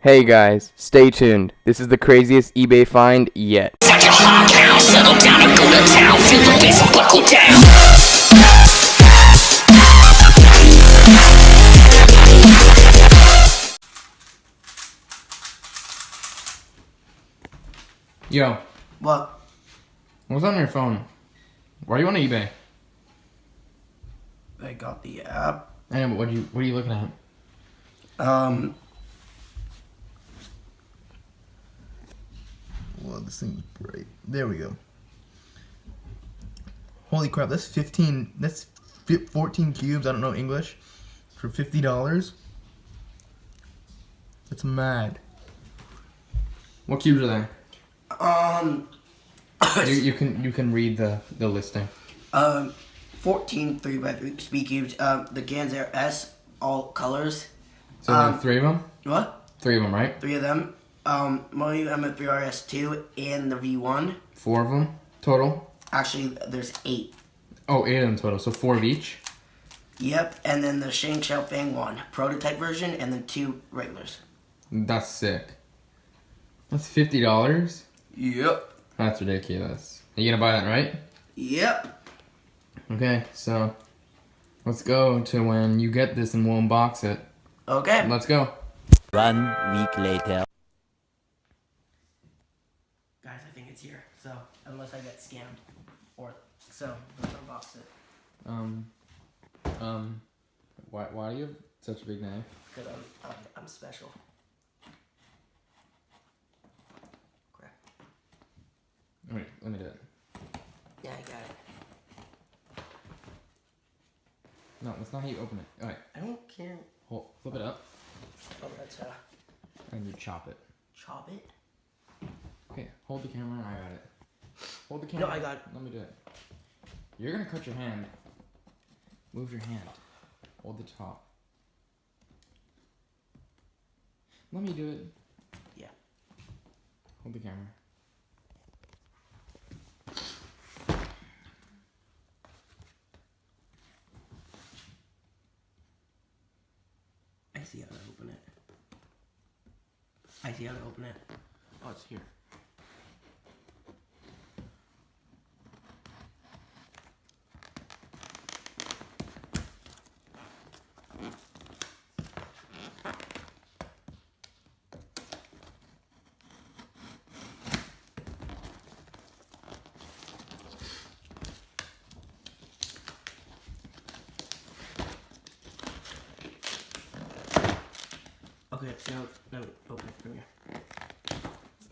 Hey guys, stay tuned. This is the craziest eBay find yet. Yo, What? what's on your phone? Why are you on eBay? I got the app. I know, but what are you looking at? Well, this thing's bright. There we go. Holy crap, that's 14 cubes, I don't know English, for $50. That's mad. What cubes are there? You can read the listing. 14 3x3 cubes. The Gans Air S, all colors. So there are three of them? What? Three of them, right? 3 of them. Moyu M3RS2 and the V1. 4 of them total? Actually, there's 8. Oh, 8 of them total, so 4 of each? Yep, and then the Shang Xiaofeng 1, prototype version, and then 2 regulars. That's sick. That's $50? Yep. That's ridiculous. Are you gonna buy that, right? Yep. Okay, so let's go to when you get this and we'll unbox it. Okay. Let's go. 1 week later. Guys, I think it's here. So, unless I get scammed. So, let's unbox it. Why do you have such a big knife? Because I'm special. Crap. Wait, let me do it. Yeah, I got it. No, that's not how you open it. Alright, I don't care. flip it up, Oh, that's and you chop it. chop it. Okay, hold the camera, I got it. Hold the camera. No, I got it. Let me do it. You're gonna cut your hand. Move your hand. Hold the top. Let me do it. Yeah. Hold the camera. I see how to open it. I see how to open it. Oh, it's here. Okay, now open it from here.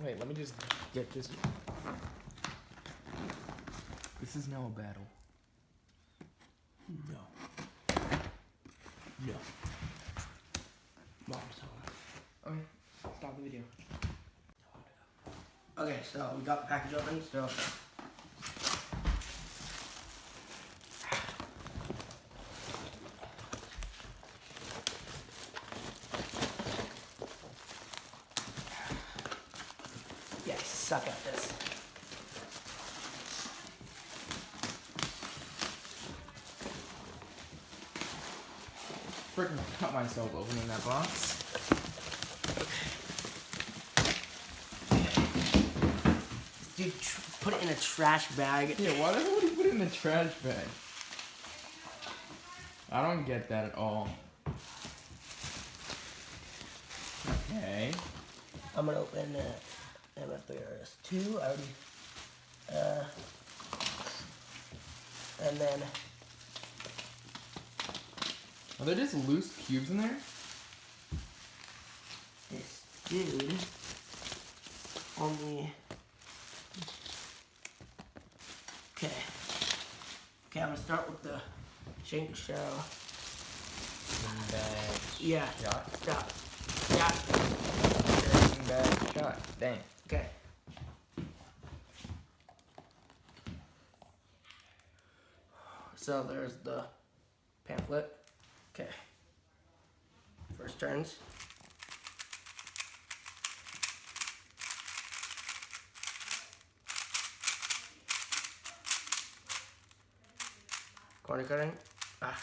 Wait, let me just get this. This is now a battle. No. No. Mom's home. Okay, stop the video. Okay, so we got the package open, so yeah, I suck at this. Freaking cut myself opening that box. Dude, put it in a trash bag. Yeah, why the hell would you put it in the trash bag? I don't get that at all. Okay. I'm gonna open MF3RS2. I already, and then Are there just loose cubes in there? this dude only. Okay. Okay, I'm gonna start with the Shang Xiao. Yeah. Shot. Stop. Yeah. Bad shot. Dang. Okay. So there's the pamphlet. Okay. First turns. Corner cutting. Ah.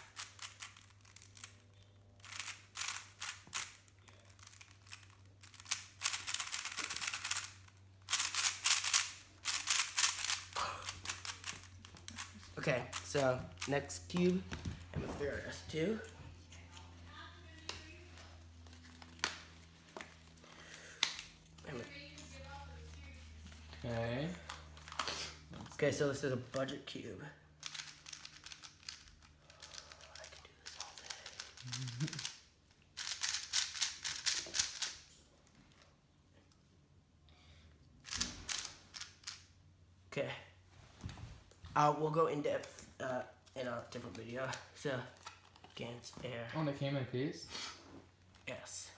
Okay, so next cube, I'm gonna figure out S2. Okay. Okay, so this is a budget cube. I can do this all day. Okay. We'll go in depth in a different video. So, Gans Air. Oh, and it came in a piece? Yes.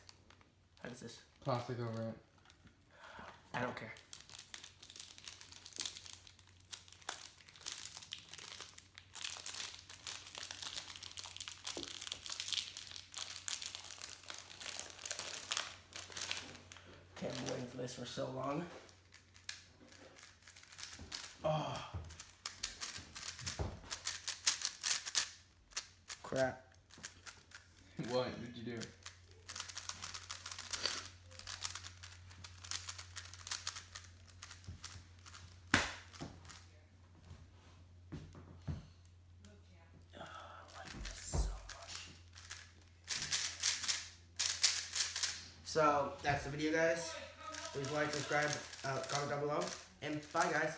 How does this? Plastic over it. I don't care. Okay, I'm waiting for this for so long. Oh. Crap. What did you do? So that's the video, guys. Please like, subscribe, comment down below, and bye, guys.